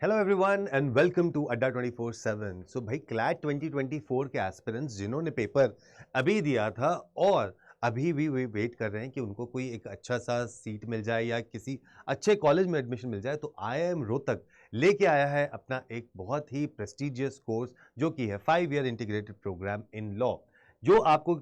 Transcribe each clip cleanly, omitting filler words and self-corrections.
Hello everyone and welcome to Adda 24/7। सो भाई CLAT 2024 के aspirants जिन्होंने पेपर अभी दिया था और अभी भी वे वेट कर रहे हैं कि उनको कोई एक अच्छा सा सीट मिल जाए या किसी अच्छे कॉलेज में एडमिशन मिल जाए, तो IIM रोहतक लेके आया है अपना एक बहुत ही प्रेस्टिजियस कोर्स जो कि है 5 year integrated programme in law, जो आपको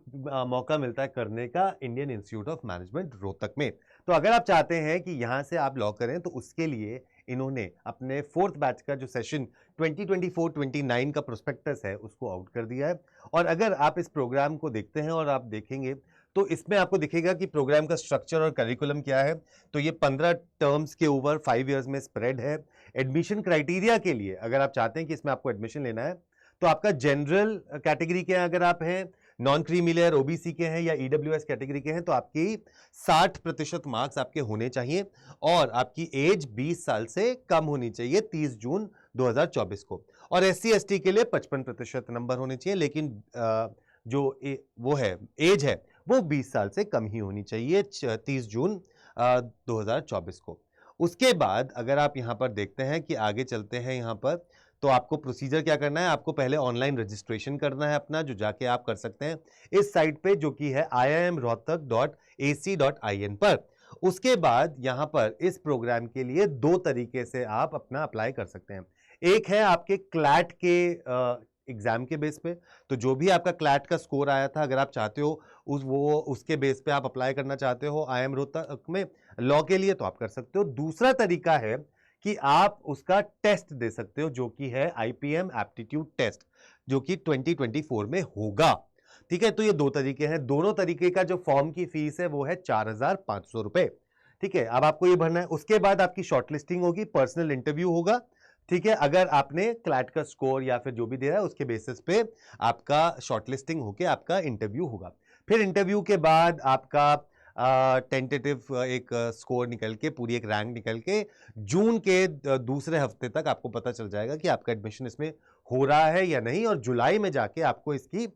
मौका मिलता है करने का Indian Institute of Management Rohtak में। तो अगर आप चाहते हैं कि यहाँ से आप लॉ करें तो उसके लिए इन्होंने अपने 4th बैच का जो सेशन 2024-29 का प्रोस्पेक्टस है उसको आउट कर दिया है। और अगर आप इस प्रोग्राम को देखते हैं और आप देखेंगे तो इसमें आपको दिखेगा कि प्रोग्राम का स्ट्रक्चर और करिकुलम क्या है। तो ये 15 टर्म्स के ऊपर 5 इयर्स में स्प्रेड है। एडमिशन क्राइटेरिया के लिए अगर आप चाहते हैं कि इसमें आपको एडमिशन लेना है तो आपका जनरल कैटेगरी के अगर आप हैं, नॉन क्रीमी लेयर ओबीसी के हैं या ईडब्ल्यूएस कैटेगरी के हैं तो आपकी 60% मार्क्स आपके होने चाहिए और आपकी एज 20 साल से कम होनी चाहिए 30 जून 2024 को। और SC ST के लिए 55% नंबर होने चाहिए, लेकिन वो है एज है वो 20 साल से कम ही होनी चाहिए 30 जून 2024 को। उसके बाद अगर आप यहां पर देखते हैं कि आगे चलते हैं यहां पर, तो आपको प्रोसीजर क्या करना है, आपको पहले ऑनलाइन रजिस्ट्रेशन करना है अपना, जो जाके आप कर सकते हैं इस साइट पे जो कि है iimrohtak.ac.in पर। उसके बाद यहां पर इस प्रोग्राम के लिए दो तरीके से आप अपना अप्लाई कर सकते हैं। एक है आपके क्लैट के एग्जाम के बेस पे, तो जो भी आपका क्लैट का स्कोर आया था अगर आप चाहते हो उसके बेस पे आप अप्लाई करना चाहते हो IIM रोहतक में लॉ के लिए तो आप कर सकते हो। दूसरा तरीका है कि आप उसका टेस्ट दे सकते हो जो कि है IPM एप्टीट्यूड टेस्ट, जो कि 2024 में होगा। ठीक है, तो ये दो तरीके हैं। दोनों तरीके का जो फॉर्म की फीस है वो है 4,500 रुपए। ठीक है, अब आपको ये भरना है। उसके बाद आपकी शॉर्टलिस्टिंग होगी, पर्सनल इंटरव्यू होगा। ठीक है, अगर आपने क्लैट का स्कोर या फिर जो भी दे रहा है उसके बेसिस पे आपका शॉर्टलिस्टिंग होके आपका इंटरव्यू होगा। फिर इंटरव्यू के बाद आपका टेंटेटिव एक स्कोर निकल के, पूरी एक रैंक निकल के जून के दूसरे हफ्ते तक आपको पता चल जाएगा कि आपका एडमिशन इसमें हो रहा है या नहीं। और जुलाई में जाके आपको इसकी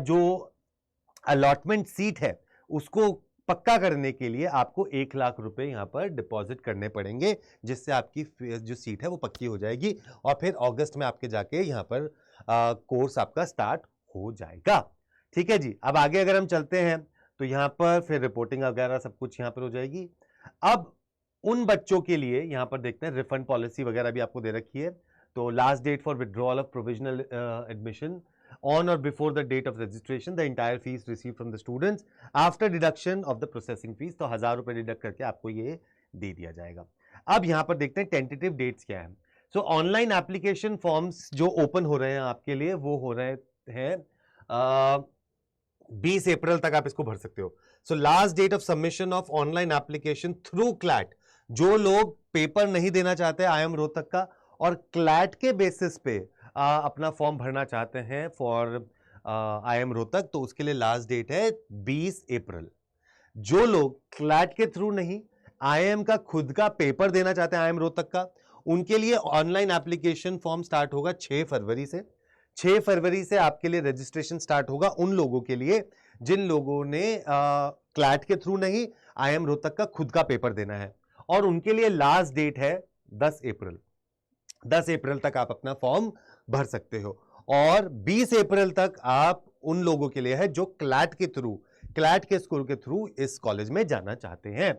जो अलॉटमेंट सीट है उसको पक्का करने के लिए आपको 1 लाख रुपए यहां पर डिपॉजिट करने पड़ेंगे, जिससे आपकी जो सीट है वो पक्की हो जाएगी और फिर अगस्त में आपके जाके यहां पर कोर्स आपका स्टार्ट हो जाएगा। ठीक है जी, अब आगे अगर हम चलते हैं तो यहां पर फिर रिपोर्टिंग वगैरह सब कुछ यहां पर हो जाएगी। अब उन बच्चों के लिए यहां पर देखते हैं रिफंड पॉलिसी वगैरह भी आपको दे रखी है। तो last date for withdrawal of provisional admission on or before the date of registration the entire fees received from the students after deduction of the processing fees, तो 1,000 रुपए डिडक्ट करके आपको ये दे दिया जाएगा। अब यहां पर देखते हैं टेंटेटिव डेट्स क्या है। सो ऑनलाइन एप्लीकेशन फॉर्म्स जो ओपन हो रहे हैं आपके लिए वो हो रहे हैं 20 अप्रैल तक आप इसको भर सकते हो। So last date of submission of online application through CLAT, जो लोग पेपर नहीं देना चाहते IIM रोहतक का और क्लैट के बेसिस पे अपना फॉर्म भरना चाहते हैं फॉर IIM रोहतक, तो उसके लिए लास्ट डेट है 20 अप्रैल। जो लोग क्लैट के थ्रू नहीं IIM का खुद का पेपर देना चाहते हैं IIM रोहतक का, उनके लिए ऑनलाइन एप्लीकेशन फॉर्म स्टार्ट होगा 6 फरवरी से। 6 फरवरी से आपके लिए रजिस्ट्रेशन स्टार्ट होगा उन लोगों के लिए जिन लोगों ने क्लैट के थ्रू नहीं IIM रोहतक का खुद का पेपर देना है, और उनके लिए लास्ट डेट है 10 अप्रैल। 10 अप्रैल तक आप अपना फॉर्म भर सकते हो और 20 अप्रैल तक आप उन लोगों के लिए है जो क्लैट के स्कूल के थ्रू इस कॉलेज में जाना चाहते हैं।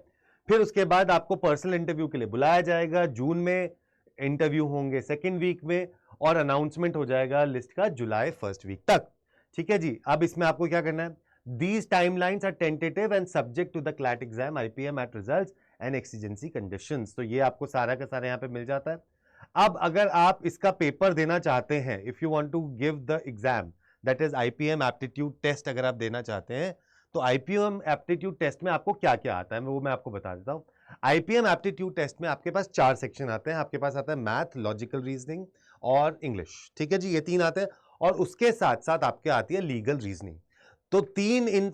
फिर उसके बाद आपको पर्सनल इंटरव्यू के लिए बुलाया जाएगा जून में, इंटरव्यू होंगे सेकेंड वीक में और अनाउंसमेंट हो जाएगा लिस्ट का जुलाई फर्स्ट वीक तक। ठीक है जी, अब इसमें आपको क्या करना है, these timelines are tentative and subject to the CLAT exam IPM at results and exigency conditions. तो ये आपको सारा का सारा यहां पे मिल जाता है। अब अगर आप इसका पेपर देना चाहते हैं, if you want to give the exam that is IPM aptitude test, अगर आप देना चाहते हैं तो IPM एप्टीट्यूड टेस्ट में आपको क्या क्या आता है वो मैं आपको बता देता हूं। IPM एप्टीट्यूड टेस्ट में आपके पास 4 सेक्शन आते हैं। आपके पास आता है मैथ, लॉजिकल रीजनिंग और इंग्लिश। ठीक है जी, ये 3 आते हैं और उसके साथ साथ आपके आती है लीगल रीजनिंग। तो 3 इन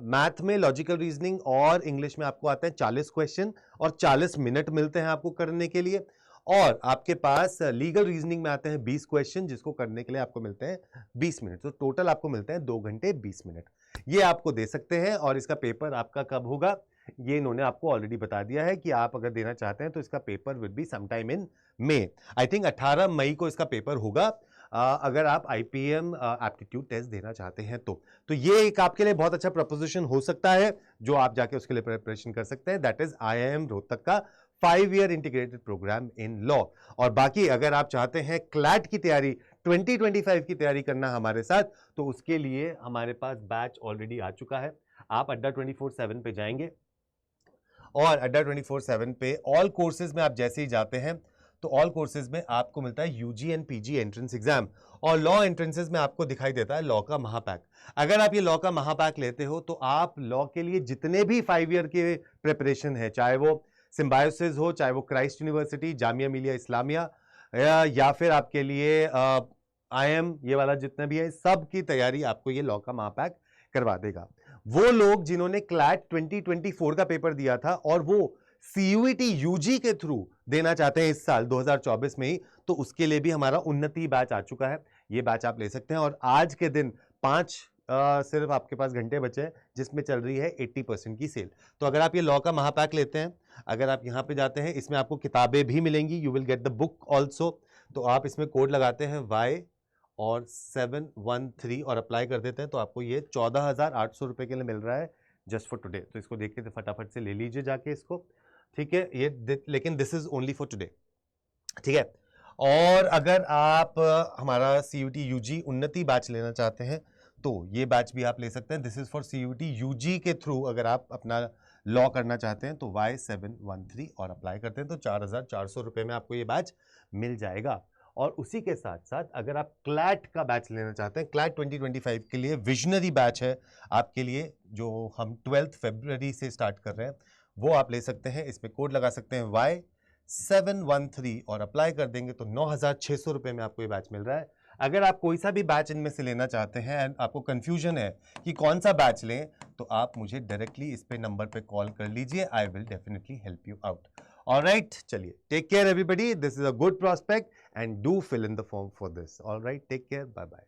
मैथ में, लॉजिकल रीजनिंग और इंग्लिश में आपको आते हैं 40 क्वेश्चन और 40 मिनट मिलते हैं आपको करने के लिए। और आपके पास लीगल रीजनिंग में आते हैं 20 क्वेश्चन जिसको करने के लिए आपको मिलते हैं 20 मिनट। तो टोटल आपको मिलते हैं 2 घंटे 20 मिनट। ये आपको दे सकते हैं और इसका पेपर आपका कब होगा, ये इन्होंने आपको ऑलरेडी बता दिया है कि आप अगर देना चाहते हैं तो इसका paper will be sometime in May. I think 18 मई को इसका पेपर होगा, अगर आप IPM एप्टीट्यूड टेस्ट देना चाहते हैं तो ये एक आपके लिए बहुत अच्छा प्रपोजिशन हो सकता है जो आप जाके उसके लिए प्रिपरेशन कर सकते हैं। दैट इज IIM रोहतक का 5-year integrated programme in law. और बाकी अगर आप चाहते हैं क्लैट की तैयारी 2025 की तैयारी करना हमारे साथ, तो उसके लिए हमारे पास बैच ऑलरेडी आ चुका है। आप अड्डा 24/7 पे जाएंगे और अड्डा 24/7 पे ऑल कोर्सेज में आप जैसे ही जाते हैं तो ऑल कोर्सेज में आपको मिलता है UG and PG entrance exam, और लॉ एंट्रेंसेज में आपको दिखाई देता है लॉ का महापैक। अगर आप ये लॉ का महापैक लेते हो तो आप लॉ के लिए जितने भी 5 ईयर के प्रिपरेशन है, चाहे वो सिम्बायोसिस हो, चाहे वो क्राइस्ट यूनिवर्सिटी, जामिया मिलिया इस्लामिया, या फिर आपके लिए IIM, ये वाला जितना भी है, सब की तैयारी आपको ये लॉ का महापैक करवा देगा। वो लोग जिन्होंने क्लैट 2024 का पेपर दिया था और वो CUET UG के थ्रू देना चाहते हैं इस साल 2024 में ही, तो उसके लिए भी हमारा उन्नति बैच आ चुका है। ये बैच आप ले सकते हैं और आज के दिन 5 सिर्फ आपके पास घंटे बचे हैं जिसमें चल रही है 80% की सेल। तो अगर आप ये लॉ का महापैक लेते हैं, अगर आप यहाँ पे जाते हैं, इसमें आपको किताबें भी मिलेंगी, you will get the book also. तो आप इसमें कोड लगाते हैं Y और 713 और अप्लाई कर देते हैं तो आपको ये 14,800 रुपए के लिए मिल रहा है जस्ट फॉर टुडे। तो इसको देख के फटाफट से ले लीजिए जाके इसको, ठीक है। ये लेकिन this is only for today, ठीक है। और अगर आप हमारा CUET UG उन्नति बैच लेना चाहते हैं तो ये बैच भी आप ले सकते हैं। This is for CUET UG के थ्रू अगर आप अपना लॉ करना चाहते हैं तो Y713 और अप्लाई करते हैं तो 4,400 रुपए में आपको ये बैच मिल जाएगा। और उसी के साथ साथ अगर आप क्लैट का बैच लेना चाहते हैं, क्लैट 2025 के लिए विजनरी बैच है आपके लिए, जो हम 12 फरवरी से स्टार्ट कर रहे हैं, वो आप ले सकते हैं। इसमें कोड लगा सकते हैं Y713 और अप्लाई कर देंगे तो 9,600 रुपए में आपको ये बैच मिल रहा है। अगर आप कोई सा भी बैच इनमें से लेना चाहते हैं एंड आपको कंफ्यूजन है कि कौन सा बैच लें, तो आप मुझे डायरेक्टली इस पे नंबर पे कॉल कर लीजिए। I will definitely help you out. Alright, चलिए, take care everybody, this is a good prospect and do fill in the form for this. Alright, take care, bye bye.